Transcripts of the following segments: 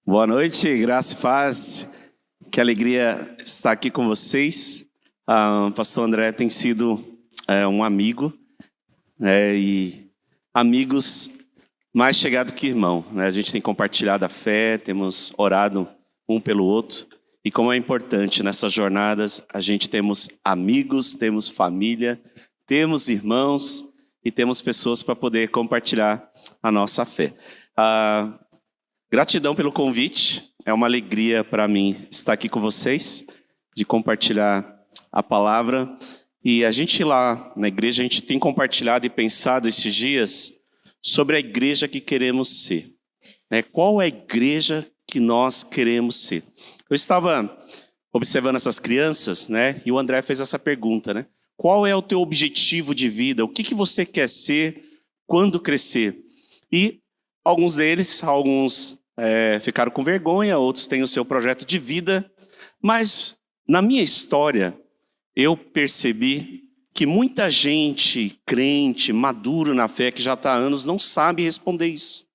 Boa noite, graça e paz. Que alegria estar aqui com vocês. O pastor André tem sido um amigo, e amigos mais chegados que irmão. A gente tem compartilhado a fé, temos orado um pelo outro. E como é importante nessas jornadas, a gente temos amigos, temos família, temos irmãos e temos pessoas para poder compartilhar a nossa fé. Gratidão pelo convite, é uma alegria para mim estar aqui com vocês, de compartilhar a palavra. E a gente lá na igreja, a gente tem compartilhado e pensado esses dias sobre a igreja que queremos ser. Qual é a igreja que nós queremos ser? Eu estava observando essas crianças, e o André fez essa pergunta, Qual é o teu objetivo de vida? O que você quer ser quando crescer? E alguns deles, ficaram com vergonha, outros têm o seu projeto de vida. Mas na minha história, eu percebi que muita gente crente, maduro na fé, que já está há anos, não sabe responder isso.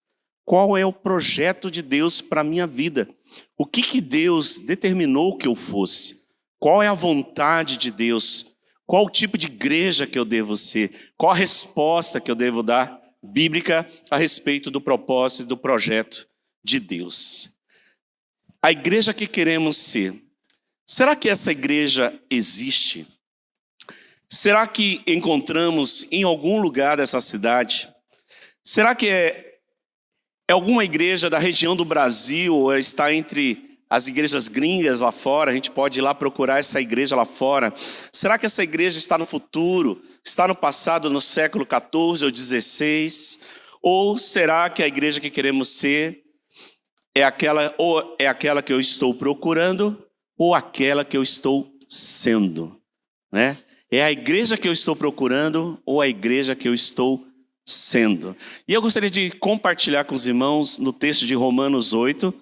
Qual é o projeto de Deus para a minha vida? O que Deus determinou que eu fosse? Qual é a vontade de Deus? Qual o tipo de igreja que eu devo ser? Qual a resposta que eu devo dar bíblica a respeito do propósito e do projeto de Deus? A igreja que queremos ser, será que essa igreja existe? Será que encontramos em algum lugar dessa cidade? Será que é alguma igreja da região do Brasil, ou está entre as igrejas gringas lá fora? A gente pode ir lá procurar essa igreja lá fora. Será que essa igreja está no futuro? Está no passado, no século XIV ou XVI? Ou será que a igreja que queremos ser é aquela que eu estou procurando ou aquela que eu estou sendo? É a igreja que eu estou procurando ou a igreja que eu estou sendo? E eu gostaria de compartilhar com os irmãos no texto de Romanos 8,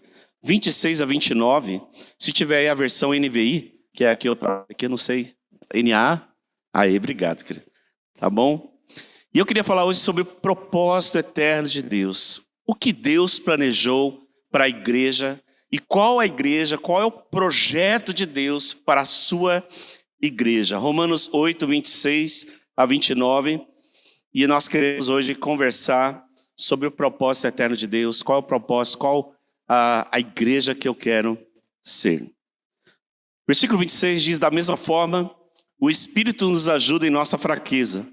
26 a 29, se tiver aí a versão NVI, que é aqui eu não sei, NA, aí, obrigado, querido. Tá bom? E eu queria falar hoje sobre o propósito eterno de Deus. O que Deus planejou para a igreja e qual é o projeto de Deus para a sua igreja. Romanos 8, 26 a 29, e nós queremos hoje conversar sobre o propósito eterno de Deus. Qual é o propósito, qual a igreja que eu quero ser. Versículo 26 diz: da mesma forma, o Espírito nos ajuda em nossa fraqueza,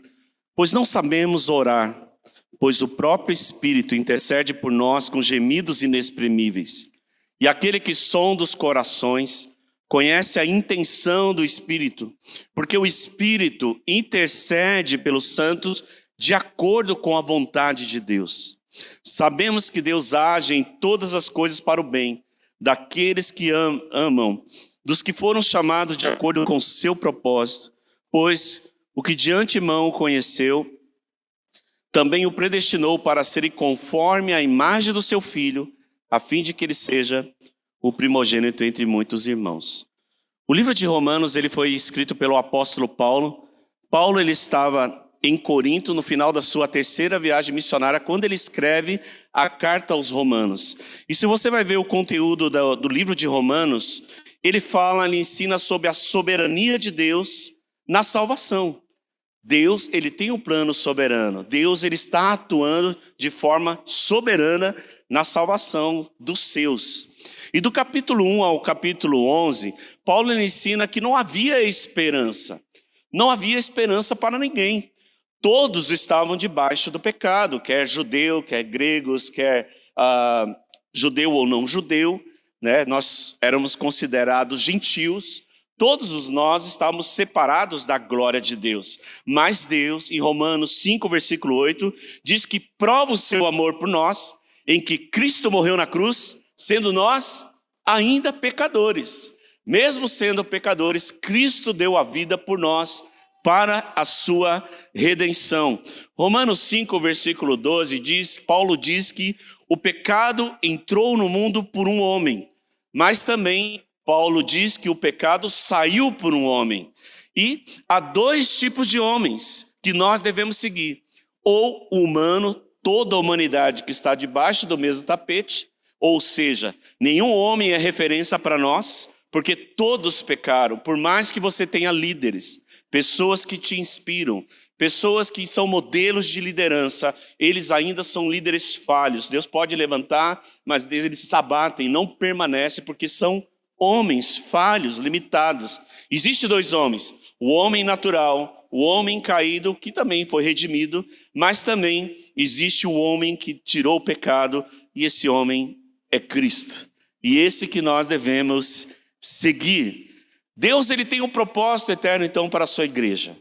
pois não sabemos orar, pois o próprio Espírito intercede por nós com gemidos inexprimíveis. E aquele que sonda os corações conhece a intenção do Espírito, porque o Espírito intercede pelos santos de acordo com a vontade de Deus. Sabemos que Deus age em todas as coisas para o bem daqueles que amam, dos que foram chamados de acordo com o seu propósito, pois o que de antemão conheceu, também o predestinou para ser conforme a imagem do seu Filho, a fim de que ele seja o primogênito entre muitos irmãos. O livro de Romanos ele foi escrito pelo apóstolo Paulo. Paulo ele estava em Corinto, no final da sua terceira viagem missionária, quando ele escreve a carta aos Romanos. E se você vai ver o conteúdo do livro de Romanos, ele ensina sobre a soberania de Deus na salvação. Deus, ele tem um plano soberano. Deus, ele está atuando de forma soberana na salvação dos seus. E do capítulo 1 ao capítulo 11, Paulo ensina que não havia esperança. Não havia esperança para ninguém. Todos estavam debaixo do pecado, quer judeu, quer gregos, quer judeu ou não judeu, Nós éramos considerados gentios, todos nós estávamos separados da glória de Deus. Mas Deus, em Romanos 5, versículo 8, diz que prova o seu amor por nós, em que Cristo morreu na cruz, sendo nós ainda pecadores. Mesmo sendo pecadores, Cristo deu a vida por nós, para a sua redenção. Romanos 5, versículo 12, Paulo diz que o pecado entrou no mundo por um homem, mas também Paulo diz que o pecado saiu por um homem. E há dois tipos de homens que nós devemos seguir: ou o humano, toda a humanidade que está debaixo do mesmo tapete, Ou seja, nenhum homem é referência para nós, porque todos pecaram. Por mais que você tenha líderes, pessoas que te inspiram, pessoas que são modelos de liderança, eles ainda são líderes falhos. Deus pode levantar, mas eles se abatem, não permanecem, porque são homens falhos, limitados. Existem dois homens, o homem natural, o homem caído, que também foi redimido, mas também existe o homem que tirou o pecado, e esse homem é Cristo. E esse que nós devemos seguir. Deus, ele tem um propósito eterno, então, para a sua igreja.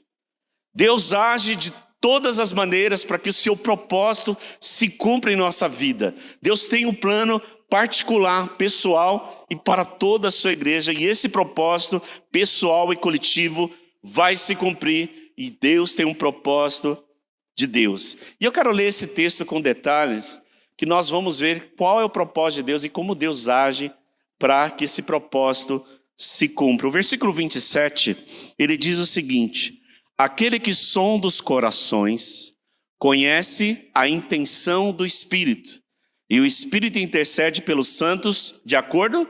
Deus age de todas as maneiras para que o seu propósito se cumpra em nossa vida. Deus tem um plano particular, pessoal e para toda a sua igreja. E esse propósito pessoal e coletivo vai se cumprir. E Deus tem um propósito de Deus. E eu quero ler esse texto com detalhes, que nós vamos ver qual é o propósito de Deus e como Deus age para que esse propósito se cumpra. O versículo 27, ele diz o seguinte: aquele que sonda os corações conhece a intenção do Espírito, e o Espírito intercede pelos santos de acordo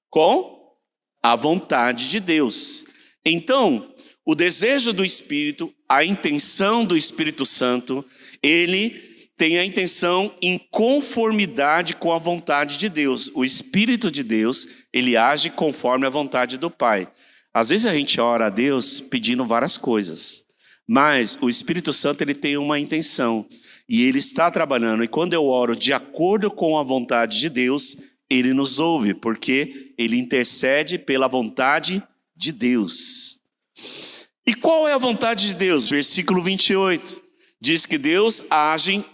com a vontade de Deus. Então, o desejo do Espírito, a intenção do Espírito Santo, ele tem a intenção em conformidade com a vontade de Deus. O Espírito de Deus, ele age conforme a vontade do Pai. Às vezes a gente ora a Deus pedindo várias coisas, mas o Espírito Santo, ele tem uma intenção e ele está trabalhando. E quando eu oro de acordo com a vontade de Deus, ele nos ouve, porque ele intercede pela vontade de Deus. E qual é a vontade de Deus? Versículo 28 diz que Deus age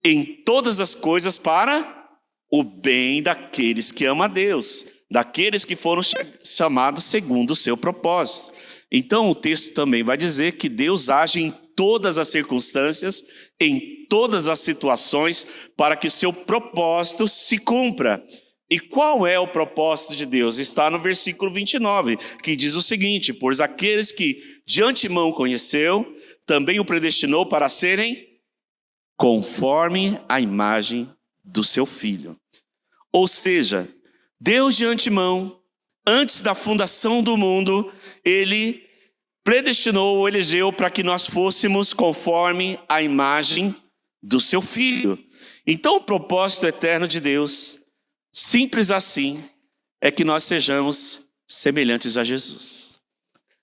em todas as coisas para o bem daqueles que amam a Deus, daqueles que foram chamados segundo o seu propósito. Então o texto também vai dizer que Deus age em todas as circunstâncias, em todas as situações, para que seu propósito se cumpra. E qual é o propósito de Deus? Está no versículo 29, que diz o seguinte: pois aqueles que de antemão conheceu, também o predestinou para serem conforme a imagem do seu Filho. Ou seja, Deus de antemão, antes da fundação do mundo, ele predestinou ou elegeu para que nós fôssemos conforme a imagem do seu Filho. Então o propósito eterno de Deus, simples assim, é que nós sejamos semelhantes a Jesus.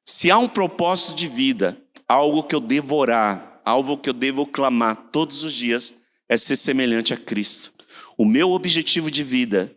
Se há um propósito de vida, algo que eu devo orar, algo que eu devo clamar todos os dias, é ser semelhante a Cristo. O meu objetivo de vida,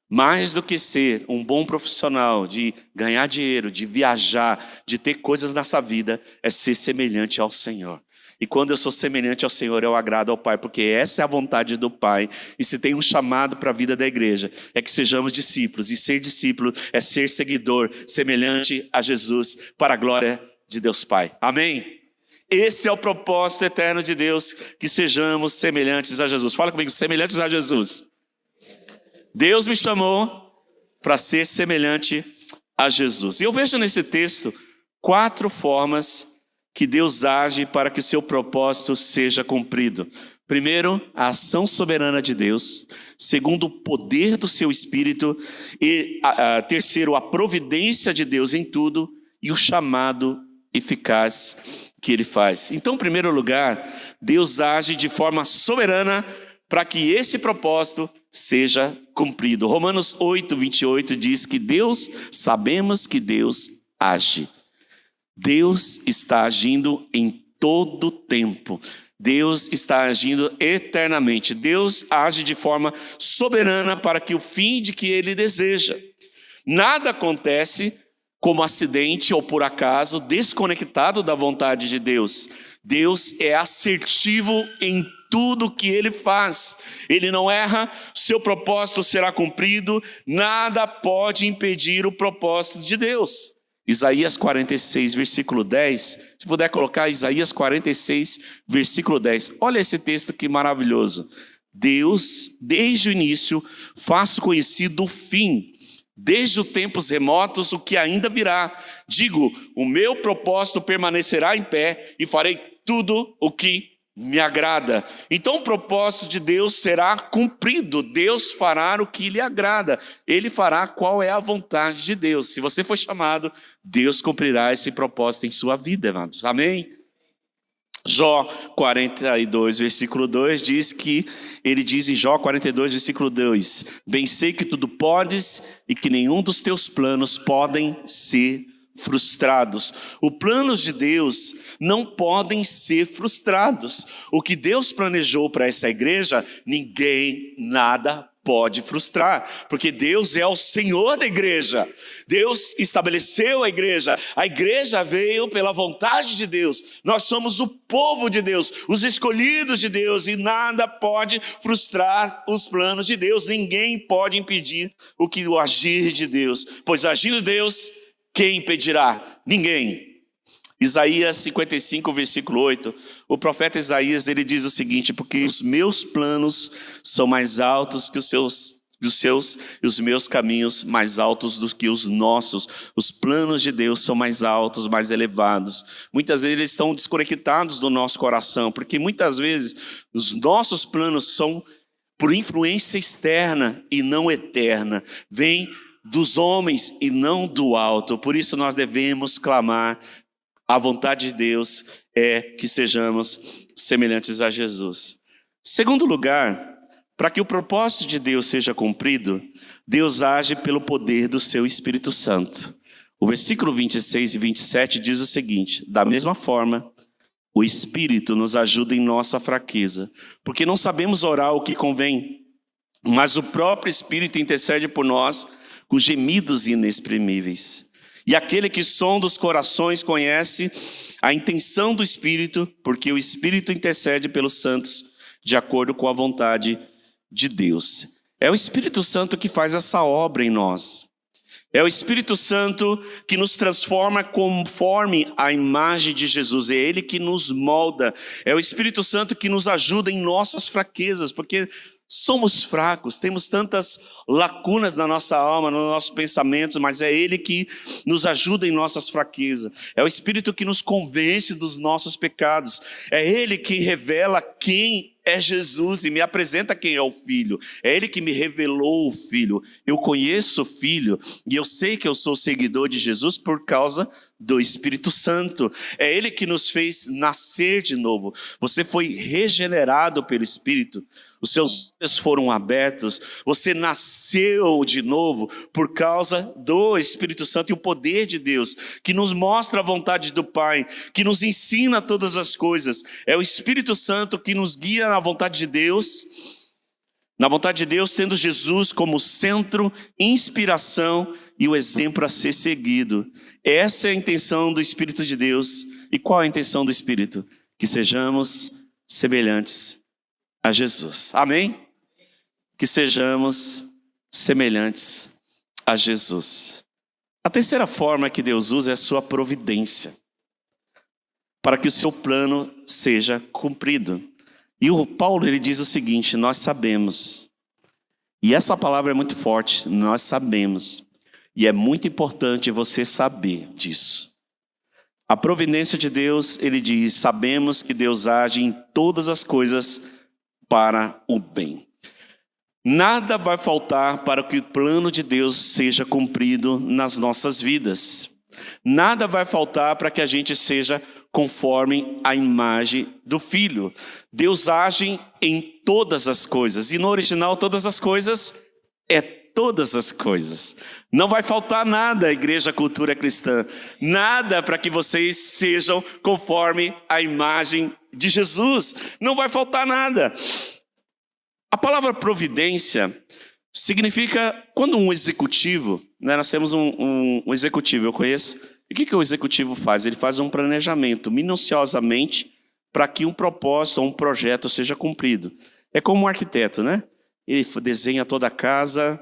mais do que ser um bom profissional, de ganhar dinheiro, de viajar, de ter coisas nessa vida, é ser semelhante ao Senhor. E quando eu sou semelhante ao Senhor, eu agrado ao Pai, porque essa é a vontade do Pai. E se tem um chamado para a vida da igreja, é que sejamos discípulos. E ser discípulo é ser seguidor, semelhante a Jesus, para a glória de Deus Pai. Amém? Esse é o propósito eterno de Deus, que sejamos semelhantes a Jesus. Fala comigo, semelhantes a Jesus. Deus me chamou para ser semelhante a Jesus. E eu vejo nesse texto 4 formas que Deus age para que seu propósito seja cumprido. Primeiro, a ação soberana de Deus. Segundo, o poder do seu Espírito. E terceiro, a providência de Deus em tudo. E o chamado eficaz que ele faz. Então, em primeiro lugar, Deus age de forma soberana para que esse propósito seja cumprido. Romanos 8, 28 diz que sabemos que Deus age. Deus está agindo em todo tempo. Deus está agindo eternamente. Deus age de forma soberana para que o fim de que ele deseja. Nada acontece como acidente ou por acaso, desconectado da vontade de Deus. Deus é assertivo em tudo que ele faz. Ele não erra, seu propósito será cumprido, nada pode impedir o propósito de Deus. Isaías 46, versículo 10, se puder colocar Isaías 46, versículo 10. Olha esse texto que maravilhoso. Deus, desde o início, faz conhecido o fim, desde os tempos remotos, o que ainda virá. Digo, o meu propósito permanecerá em pé e farei tudo o que me agrada. Então o propósito de Deus será cumprido. Deus fará o que lhe agrada. Ele fará qual é a vontade de Deus. Se você for chamado, Deus cumprirá esse propósito em sua vida, amados. Amém? Jó 42, versículo 2 diz que, ele diz em Jó 42, versículo 2: bem sei que tudo podes e que nenhum dos teus planos podem ser frustrados. Os planos de Deus não podem ser frustrados. O que Deus planejou para essa igreja, ninguém, nada pode frustrar, porque Deus é o Senhor da igreja. Deus estabeleceu a igreja veio pela vontade de Deus. Nós somos o povo de Deus, os escolhidos de Deus, e nada pode frustrar os planos de Deus. Ninguém pode impedir o agir de Deus, pois agindo Deus, quem impedirá? Ninguém. Isaías 55, versículo 8, o profeta Isaías, ele diz o seguinte: porque os meus planos são mais altos que os seus, e os meus caminhos mais altos do que os nossos. Os planos de Deus são mais altos, mais elevados. Muitas vezes eles estão desconectados do nosso coração, porque muitas vezes os nossos planos são por influência externa e não eterna. Vem dos homens e não do alto. Por isso nós devemos clamar. A vontade de Deus é que sejamos semelhantes a Jesus. Segundo lugar, para que o propósito de Deus seja cumprido, Deus age pelo poder do seu Espírito Santo. O versículo 26 e 27 diz o seguinte: da mesma forma, o Espírito nos ajuda em nossa fraqueza, porque não sabemos orar o que convém, mas o próprio Espírito intercede por nós com gemidos inexprimíveis. E aquele que sonda os corações conhece a intenção do Espírito, porque o Espírito intercede pelos santos de acordo com a vontade de Deus. É o Espírito Santo que faz essa obra em nós. É o Espírito Santo que nos transforma conforme a imagem de Jesus. É Ele que nos molda. É o Espírito Santo que nos ajuda em nossas fraquezas, porque somos fracos, temos tantas lacunas na nossa alma, nos nossos pensamentos, mas é Ele que nos ajuda em nossas fraquezas. É o Espírito que nos convence dos nossos pecados. É Ele que revela quem é Jesus e me apresenta quem é o Filho. É Ele que me revelou o Filho. Eu conheço o Filho e eu sei que eu sou seguidor de Jesus por causa do Espírito Santo. É Ele que nos fez nascer de novo. Você foi regenerado pelo Espírito. Os seus olhos foram abertos. Você nasceu de novo por causa do Espírito Santo e o poder de Deus, que nos mostra a vontade do Pai, que nos ensina todas as coisas. É o Espírito Santo que nos guia na vontade de Deus. Na vontade de Deus, tendo Jesus como centro, inspiração e o exemplo a ser seguido. Essa é a intenção do Espírito de Deus. E qual é a intenção do Espírito? Que sejamos semelhantes a Jesus. Amém? Que sejamos semelhantes a Jesus. A terceira forma que Deus usa é a sua providência, para que o seu plano seja cumprido. E o Paulo, ele diz o seguinte: nós sabemos, e essa palavra é muito forte, nós sabemos, e é muito importante você saber disso. A providência de Deus, ele diz, sabemos que Deus age em todas as coisas para o bem. Nada vai faltar para que o plano de Deus seja cumprido nas nossas vidas. Nada vai faltar para que a gente seja conforme a imagem do Filho. Deus age em todas as coisas. E no original, todas as coisas é todas as coisas. Não vai faltar nada, Igreja Cultura Cristã. Nada para que vocês sejam conforme a imagem de Jesus. Não vai faltar nada. A palavra providência significa quando um executivo, né, nós temos um executivo, eu conheço. E o que o executivo faz? Ele faz um planejamento minuciosamente para que um propósito ou um projeto seja cumprido. É como um arquiteto, né? Ele desenha toda a casa,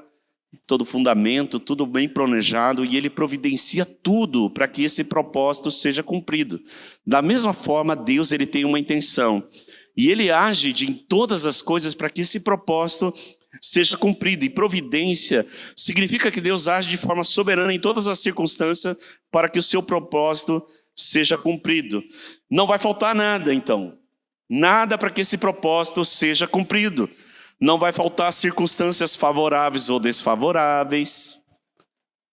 todo o fundamento, tudo bem planejado, e ele providencia tudo para que esse propósito seja cumprido. Da mesma forma, Deus, ele tem uma intenção, e ele age em todas as coisas para que esse propósito seja cumprido. E providência significa que Deus age de forma soberana em todas as circunstâncias para que o seu propósito seja cumprido. Não vai faltar nada, então. nada para que esse propósito seja cumprido. Não vai faltar circunstâncias favoráveis ou desfavoráveis.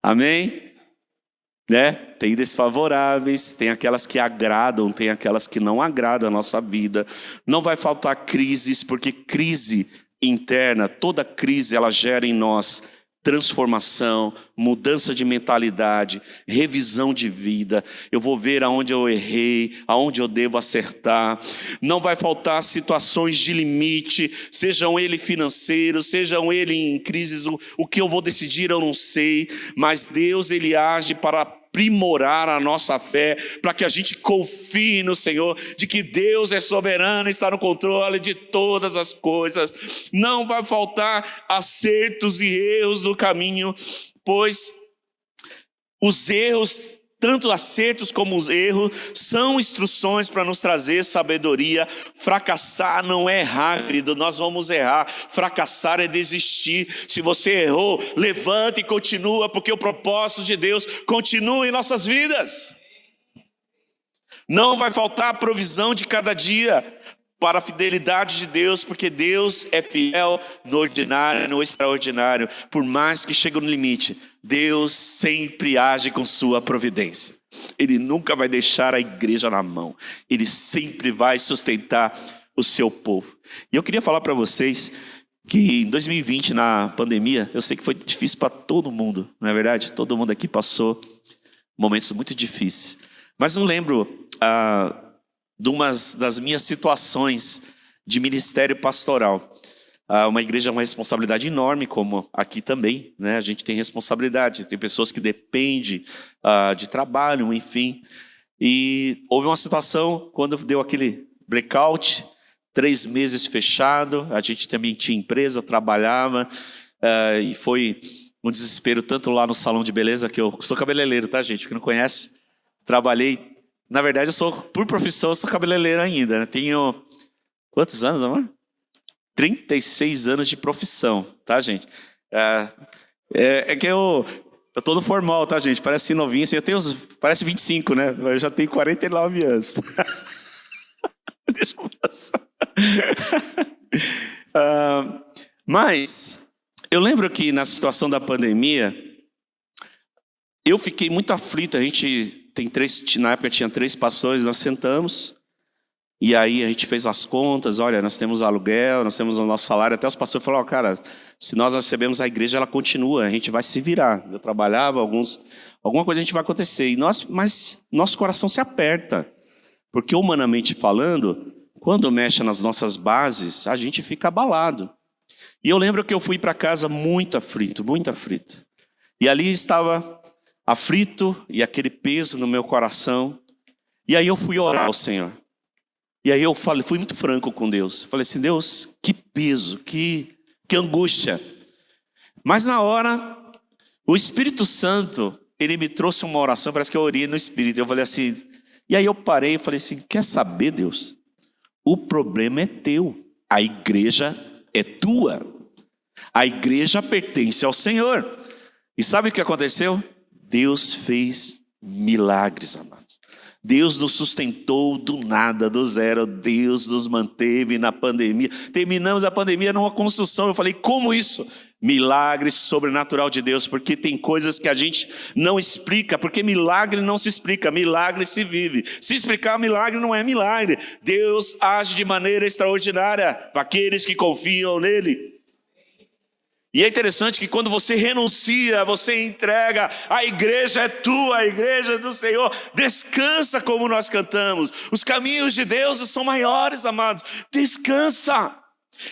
Amém? Né? Tem desfavoráveis, tem aquelas que agradam, tem aquelas que não agradam a nossa vida. Não vai faltar crises, porque crise interna, toda crise ela gera em nós transformação, mudança de mentalidade, revisão de vida. Eu vou ver aonde eu errei, aonde eu devo acertar. Não vai faltar situações de limite, sejam ele financeiros, sejam ele em crises, o que eu vou decidir eu não sei, mas Deus ele age para aprimorar a nossa fé, para que a gente confie no Senhor, de que Deus é soberano, está no controle de todas as coisas. Não vai faltar acertos e erros no caminho, pois os erros, tanto acertos como os erros, são instruções para nos trazer sabedoria. Fracassar não é errar, querido, nós vamos errar. Fracassar é desistir. Se você errou, levanta e continua, porque o propósito de Deus continua em nossas vidas. Não vai faltar a provisão de cada dia para a fidelidade de Deus, porque Deus é fiel no ordinário e no extraordinário. Por mais que chegue no limite, Deus sempre age com sua providência. Ele nunca vai deixar a igreja na mão. Ele sempre vai sustentar o seu povo. E eu queria falar para vocês que em 2020, na pandemia, eu sei que foi difícil para todo mundo, não é verdade? Todo mundo aqui passou momentos muito difíceis. Mas eu lembro de uma das minhas situações de ministério pastoral. Uma igreja é uma responsabilidade enorme, como aqui também, né? A gente tem responsabilidade, tem pessoas que dependem de trabalho, enfim. E houve uma situação, quando deu aquele blackout, 3 meses fechado, a gente também tinha empresa, trabalhava, e foi um desespero tanto lá no salão de beleza, que eu sou cabeleireiro, tá, gente? Que não conhece, trabalhei. Na verdade, por profissão, eu sou cabeleireiro ainda, né? Tenho quantos anos, amor? 36 anos de profissão, tá, gente? É que eu tô no formal, tá, gente? Parece novinho, assim, parece 25, né? Eu já tenho 49 anos. Deixa eu passar. Mas eu lembro que na situação da pandemia, eu fiquei muito aflito. A gente na época tinha 3 pastores, nós sentamos e aí a gente fez as contas. Olha, nós temos aluguel, nós temos o nosso salário. Até os pastores falaram, cara, se nós recebemos a igreja, ela continua, a gente vai se virar. Eu trabalhava, alguma coisa a gente vai acontecer. Mas nosso coração se aperta, porque humanamente falando, quando mexe nas nossas bases, a gente fica abalado. E eu lembro que eu fui para casa muito aflito, muito aflito. E ali estava aflito e aquele peso no meu coração. E aí eu fui orar ao Senhor. E aí eu fui muito franco com Deus. Falei assim, Deus, que peso, que angústia. Mas na hora, o Espírito Santo, ele me trouxe uma oração, parece que eu orei no Espírito. Eu falei assim, e aí eu parei e falei assim, quer saber, Deus? O problema é teu, a igreja é tua. A igreja pertence ao Senhor. E sabe o que aconteceu? Deus fez milagres, amados. Deus nos sustentou do nada, do zero. Deus nos manteve na pandemia. Terminamos a pandemia numa construção. Eu falei, como isso? Milagre sobrenatural de Deus, porque tem coisas que a gente não explica, porque milagre não se explica, milagre se vive. Se explicar milagre não é milagre. Deus age de maneira extraordinária para aqueles que confiam nele. E é interessante que quando você renuncia, você entrega, a igreja é tua, a igreja é do Senhor, descansa como nós cantamos. Os caminhos de Deus são maiores, amados, descansa.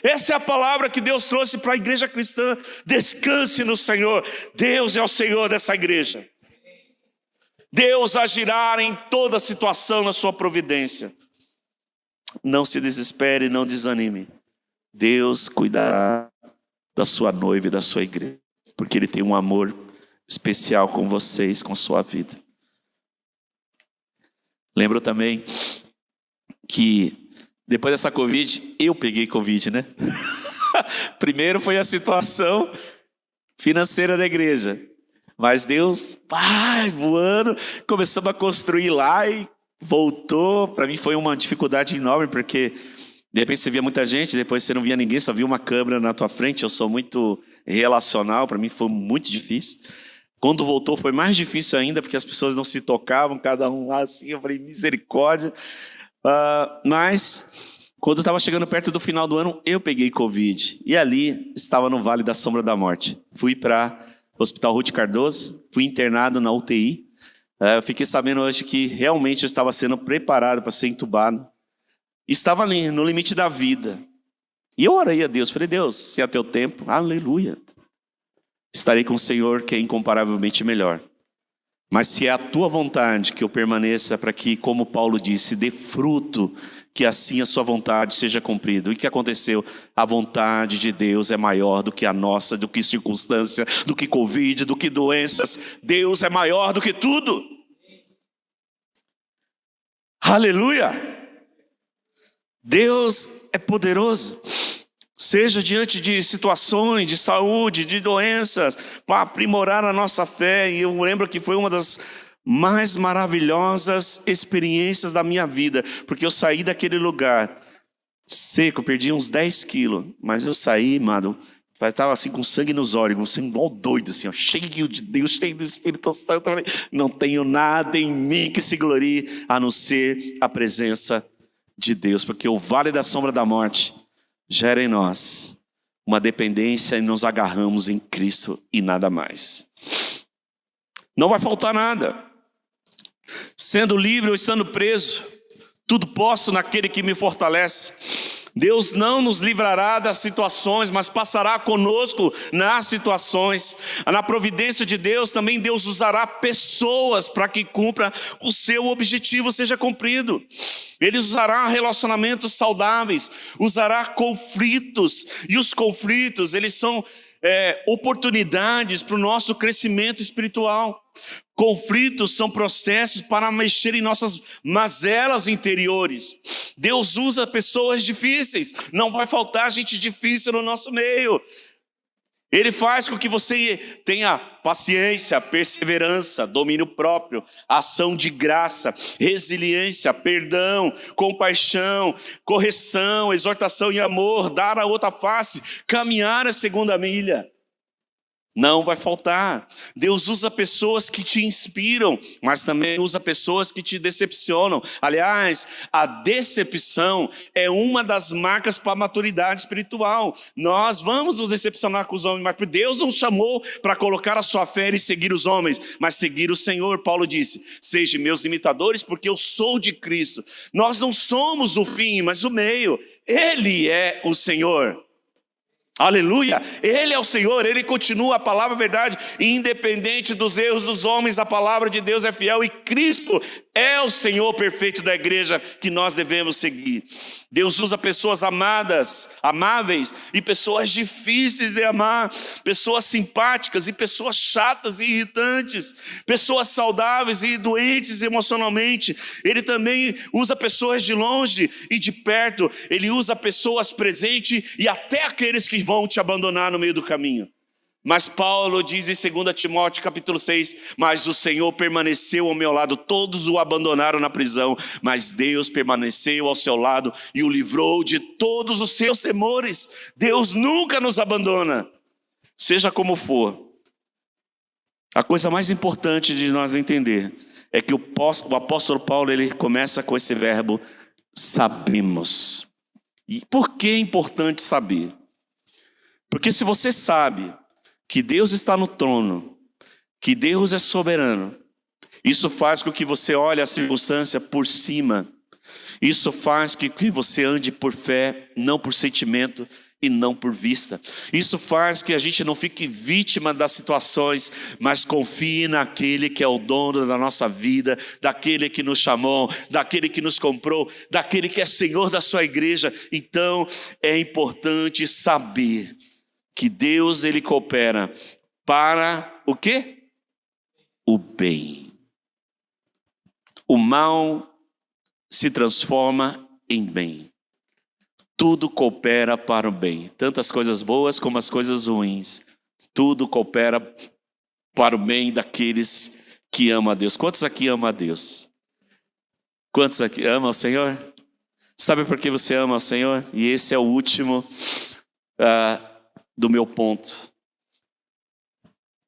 Essa é a palavra que Deus trouxe para a igreja cristã, descanse no Senhor. Deus é o Senhor dessa igreja. Deus agirá em toda situação na sua providência. Não se desespere, não desanime. Deus cuidará da sua noiva e da sua igreja, porque Ele tem um amor especial com vocês, com sua vida. Lembro também que depois dessa Covid, eu peguei Covid, né? Primeiro foi a situação financeira da igreja, mas Deus, vai voando, começamos a construir lá e voltou, para mim foi uma dificuldade enorme, porque de repente você via muita gente, depois você não via ninguém, só via uma câmera na tua frente. Eu sou muito relacional, para mim foi muito difícil. Quando voltou foi mais difícil ainda, porque as pessoas não se tocavam, cada um lá assim, eu falei, misericórdia. Mas, quando estava chegando perto do final do ano, eu peguei Covid. E ali, estava no Vale da Sombra da Morte. Fui para o Hospital Ruth Cardoso, fui internado na UTI. Eu fiquei sabendo hoje que realmente eu estava sendo preparado para ser entubado. Estava ali, no limite da vida. E eu orei a Deus, falei, Deus, se é teu tempo, aleluia. Estarei com o Senhor, que é incomparavelmente melhor. Mas se é a tua vontade que eu permaneça para que, como Paulo disse, dê fruto, que assim a sua vontade seja cumprida. E o que aconteceu? A vontade de Deus é maior do que a nossa, do que circunstância, do que Covid, do que doenças. Deus é maior do que tudo. Aleluia! Deus é poderoso. Seja diante de situações de saúde, de doenças, para aprimorar a nossa fé. E eu lembro que foi uma das mais maravilhosas experiências da minha vida, porque eu saí daquele lugar seco, perdi uns 10 quilos, mas eu saí, mano, estava assim com sangue nos olhos, assim, igual doido, assim, ó, cheio de Deus, cheio do Espírito Santo. Não tenho nada em mim que se glorie, a não ser a presença de Deus, porque o vale da sombra da morte gera em nós uma dependência e nos agarramos em Cristo e nada mais. Não vai faltar nada. Sendo livre ou estando preso, tudo posso naquele que me fortalece. Deus não nos livrará das situações, mas passará conosco nas situações. Na providência de Deus, também Deus usará pessoas para que cumpra o seu objetivo, seja cumprido. Ele usará relacionamentos saudáveis, usará conflitos, e os conflitos, eles são oportunidades para o nosso crescimento espiritual. Conflitos são processos para mexer em nossas mazelas interiores. Deus usa pessoas difíceis, não vai faltar gente difícil no nosso meio. Ele faz com que você tenha paciência, perseverança, domínio próprio, ação de graça, resiliência, perdão, compaixão, correção, exortação e amor, dar a outra face, caminhar a segunda milha. Não vai faltar. Deus usa pessoas que te inspiram, mas também usa pessoas que te decepcionam. Aliás, a decepção é uma das marcas para a maturidade espiritual. Nós vamos nos decepcionar com os homens, mas Deus não chamou para colocar a sua fé e seguir os homens, mas seguir o Senhor. Paulo disse, sejam meus imitadores, porque eu sou de Cristo. Nós não somos o fim, mas o meio. Ele é o Senhor. Aleluia, Ele é o Senhor, Ele continua a palavra verdade, independente dos erros dos homens, a palavra de Deus é fiel e Cristo é o Senhor perfeito da igreja que nós devemos seguir. Deus usa pessoas amadas, amáveis e pessoas difíceis de amar, pessoas simpáticas e pessoas chatas e irritantes, pessoas saudáveis e doentes emocionalmente. Ele também usa pessoas de longe e de perto, Ele usa pessoas presentes e até aqueles que vão te abandonar no meio do caminho. Mas Paulo diz em 2 Timóteo capítulo 6, mas o Senhor permaneceu ao meu lado, todos o abandonaram na prisão, mas Deus permaneceu ao seu lado e o livrou de todos os seus temores. Deus nunca nos abandona, seja como for. A coisa mais importante de nós entender é que o apóstolo Paulo, ele começa com esse verbo, sabemos. E por que é importante saber? Porque se você sabe que Deus está no trono, que Deus é soberano, isso faz com que você olhe a circunstância por cima. Isso faz com que você ande por fé, não por sentimento e não por vista. Isso faz que a gente não fique vítima das situações, mas confie naquele que é o dono da nossa vida, daquele que nos chamou, daquele que nos comprou, daquele que é Senhor da sua igreja. Então é importante saber que Deus, Ele coopera para o quê? O bem. O mal se transforma em bem. Tudo coopera para o bem. Tanto as coisas boas como as coisas ruins. Tudo coopera para o bem daqueles que amam a Deus. Quantos aqui amam a Deus? Quantos aqui amam o Senhor? Sabe por que você ama o Senhor? E esse é o último do meu ponto.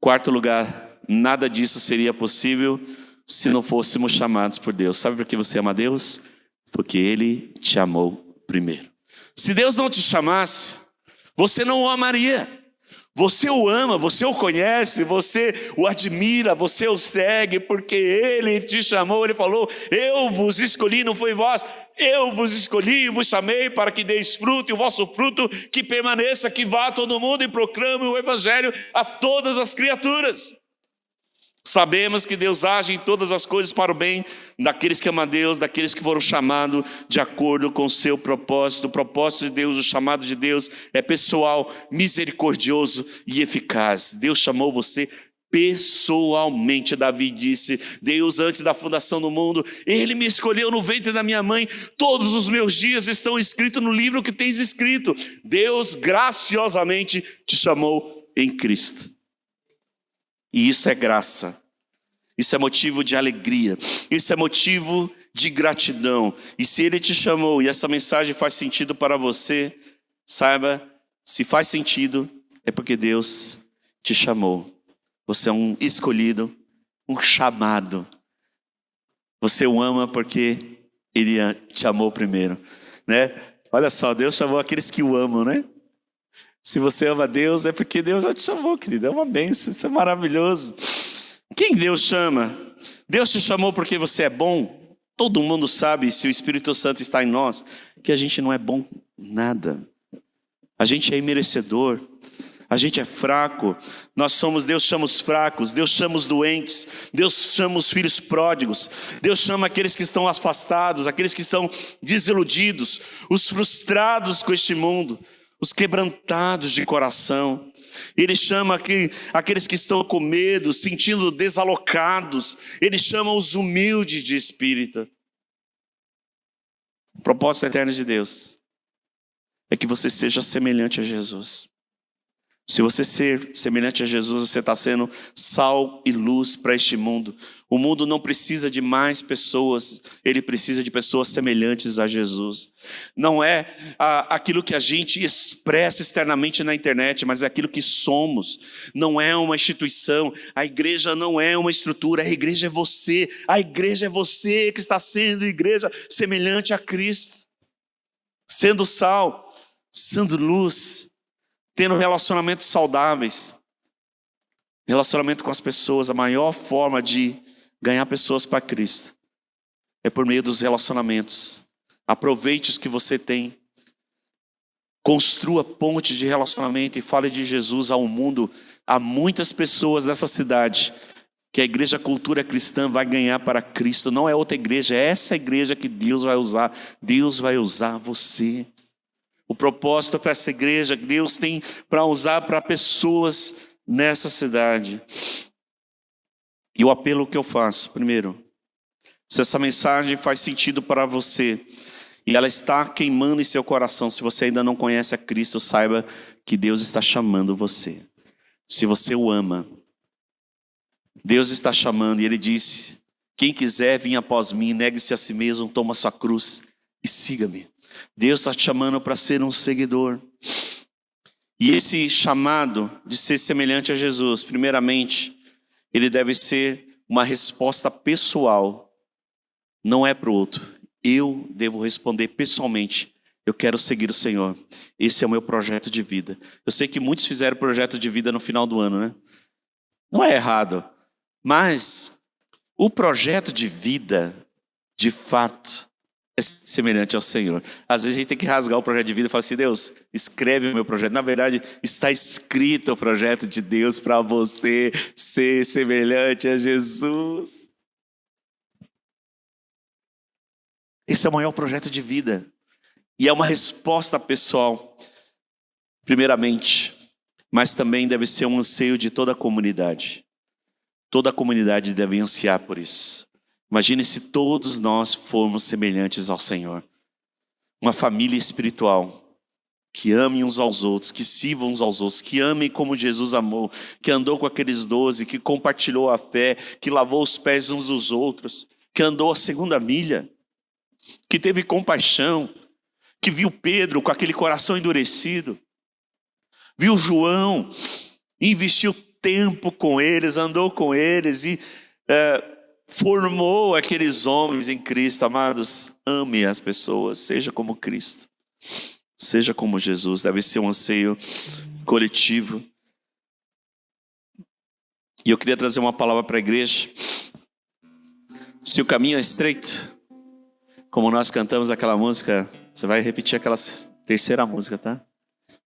Quarto lugar, nada disso seria possível se não fôssemos chamados por Deus. Sabe por que você ama Deus? Porque Ele te amou primeiro. Se Deus não te chamasse, você não o amaria. Você o ama, você o conhece, você o admira, você o segue, porque Ele te chamou, Ele falou, eu vos escolhi, não foi vós, eu vos escolhi e vos chamei para que deis fruto, e o vosso fruto que permaneça, que vá a todo mundo e proclame o Evangelho a todas as criaturas. Sabemos que Deus age em todas as coisas para o bem daqueles que amam a Deus, daqueles que foram chamados de acordo com o seu propósito. O propósito de Deus, o chamado de Deus é pessoal, misericordioso e eficaz. Deus chamou você pessoalmente. Davi disse, Deus antes da fundação do mundo, Ele me escolheu no ventre da minha mãe, todos os meus dias estão escritos no livro que tens escrito. Deus graciosamente te chamou em Cristo. E isso é graça, isso é motivo de alegria, isso é motivo de gratidão. E se Ele te chamou e essa mensagem faz sentido para você, saiba, se faz sentido, é porque Deus te chamou. Você é um escolhido, um chamado. Você o ama porque Ele te amou primeiro, né? Olha só, Deus chamou aqueles que o amam, né? Se você ama Deus, é porque Deus já te chamou, querido. É uma bênção, isso é maravilhoso. Quem Deus chama? Deus te chamou porque você é bom? Todo mundo sabe, se o Espírito Santo está em nós, que a gente não é bom nada. A gente é imerecedor, a gente é fraco. Deus chama os fracos, Deus chama os doentes, Deus chama os filhos pródigos, Deus chama aqueles que estão afastados, aqueles que são desiludidos, os frustrados com este mundo, os quebrantados de coração. Ele chama aqueles que estão com medo, sentindo desalocados. Ele chama os humildes de espírito. O propósito eterno de Deus é que você seja semelhante a Jesus. Se você ser semelhante a Jesus, você está sendo sal e luz para este mundo. O mundo não precisa de mais pessoas, ele precisa de pessoas semelhantes a Jesus. Não é aquilo que a gente expressa externamente na internet, mas é aquilo que somos. Não é uma instituição, a igreja não é uma estrutura, a igreja é você. A igreja é você que está sendo igreja semelhante a Cristo. Sendo sal, sendo luz, tendo relacionamentos saudáveis, relacionamento com as pessoas. A maior forma de ganhar pessoas para Cristo é por meio dos relacionamentos. Aproveite os que você tem, construa pontes de relacionamento e fale de Jesus ao mundo. Há muitas pessoas nessa cidade que a igreja Cultura Cristã vai ganhar para Cristo. Não é outra igreja, é essa igreja que Deus vai usar. Deus vai usar você. O propósito para essa igreja que Deus tem para usar para pessoas nessa cidade. E o apelo que eu faço, primeiro, se essa mensagem faz sentido para você e ela está queimando em seu coração, se você ainda não conhece a Cristo, saiba que Deus está chamando você. Se você o ama, Deus está chamando, e Ele disse, quem quiser vir após mim, negue-se a si mesmo, toma sua cruz e siga-me. Deus está te chamando para ser um seguidor. E esse chamado de ser semelhante a Jesus, primeiramente, ele deve ser uma resposta pessoal. Não é para o outro. Eu devo responder pessoalmente. Eu quero seguir o Senhor. Esse é o meu projeto de vida. Eu sei que muitos fizeram projeto de vida no final do ano, né? Não é errado. Mas o projeto de vida, de fato, é semelhante ao Senhor. Às vezes a gente tem que rasgar o projeto de vida e falar assim, Deus, escreve o meu projeto. Na verdade, está escrito o projeto de Deus para você ser semelhante a Jesus. Esse é o maior projeto de vida. E é uma resposta pessoal, primeiramente, mas também deve ser um anseio de toda a comunidade. Toda a comunidade deve ansiar por isso. Imagine se todos nós formos semelhantes ao Senhor. Uma família espiritual que ame uns aos outros, que sirvam uns aos outros, que amem como Jesus amou, que andou com aqueles 12, que compartilhou a fé, que lavou os pés uns dos outros, que andou a segunda milha. que teve compaixão, que viu Pedro com aquele coração endurecido, viu João, investiu tempo com eles, andou com eles e formou aqueles homens em Cristo. Amados, ame as pessoas, seja como Cristo, seja como Jesus. Deve ser um anseio coletivo. E eu queria trazer uma palavra para a igreja. Se o caminho é estreito, como nós cantamos aquela música, você vai repetir aquela terceira música, tá?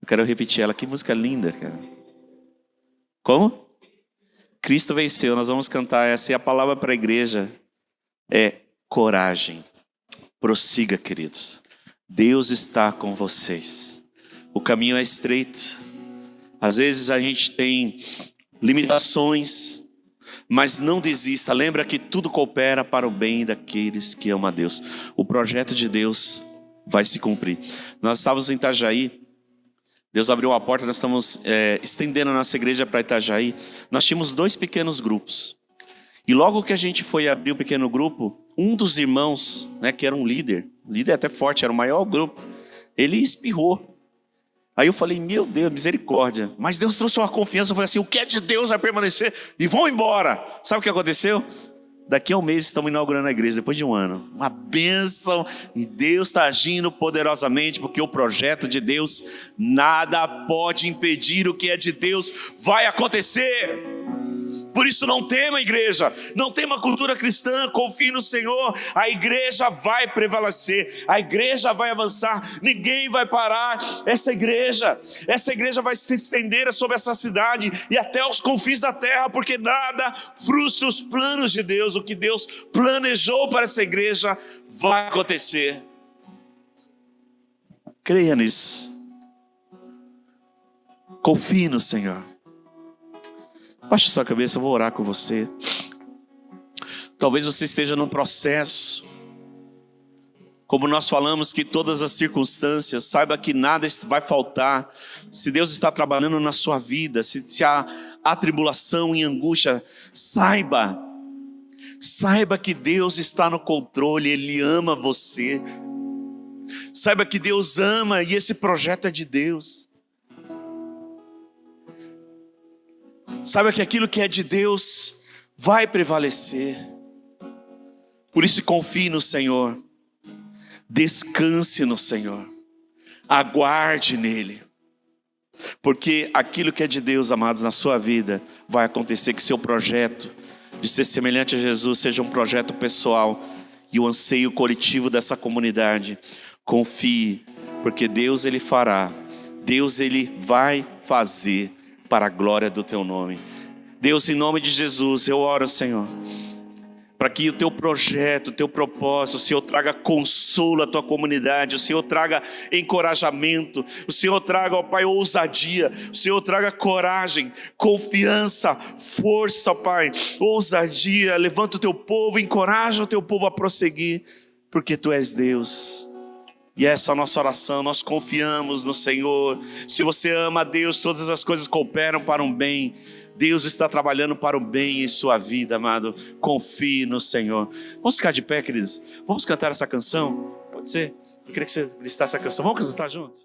Eu quero repetir ela. Que música linda, cara. Como? Cristo venceu. Nós vamos cantar essa. E a palavra para a igreja é coragem. Prossiga, queridos. Deus está com vocês. O caminho é estreito. Às vezes a gente tem limitações, mas não desista. Lembra que tudo coopera para o bem daqueles que amam a Deus. O projeto de Deus vai se cumprir. Nós estávamos em Itajaí. Deus abriu a porta, nós estamos estendendo a nossa igreja para Itajaí. Nós tínhamos 2 pequenos grupos. E logo que a gente foi abrir o pequeno grupo, um dos irmãos, que era um líder até forte, era o maior grupo, ele espirrou. Aí eu falei, meu Deus, misericórdia. Mas Deus trouxe uma confiança, eu falei assim, o que é de Deus vai permanecer e vão embora. Sabe o que aconteceu? Daqui a um mês estamos inaugurando a igreja, depois de um ano. Uma bênção, e Deus está agindo poderosamente, porque o projeto de Deus, nada pode impedir. O que é de Deus vai acontecer. Por isso não tema, igreja, não tema a cultura cristã, confie no Senhor. A igreja vai prevalecer, a igreja vai avançar, ninguém vai parar essa igreja vai se estender sobre essa cidade e até os confins da terra, porque nada frustra os planos de Deus. O que Deus planejou para essa igreja vai acontecer. Creia nisso, confie no Senhor. Baixe sua cabeça, eu vou orar com você. Talvez você esteja num processo, como nós falamos, que todas as circunstâncias, saiba que nada vai faltar. Se Deus está trabalhando na sua vida, se há tribulação e angústia, saiba que Deus está no controle, Ele ama você. Saiba que Deus ama e esse projeto é de Deus. Saiba que aquilo que é de Deus vai prevalecer. Por isso confie no Senhor. Descanse no Senhor. Aguarde nele. Porque aquilo que é de Deus, amados, na sua vida, vai acontecer. Que seu projeto de ser semelhante a Jesus seja um projeto pessoal e o anseio coletivo dessa comunidade. Confie, porque Deus Ele fará. Deus Ele vai fazer para a glória do teu nome. Deus, em nome de Jesus, eu oro, Senhor, para que o teu projeto, o teu propósito, o Senhor traga consolo à tua comunidade, o Senhor traga encorajamento, o Senhor traga, ó Pai, ousadia, o Senhor traga coragem, confiança, força, ó Pai, ousadia. Levanta o teu povo, encoraja o teu povo a prosseguir, porque tu és Deus. E essa é a nossa oração, nós confiamos no Senhor. Se você ama a Deus, todas as coisas cooperam para um bem. Deus está trabalhando para o bem em sua vida, amado. Confie no Senhor. Vamos ficar de pé, queridos? Vamos cantar essa canção? Pode ser? Eu queria que você listasse essa canção. Vamos cantar junto?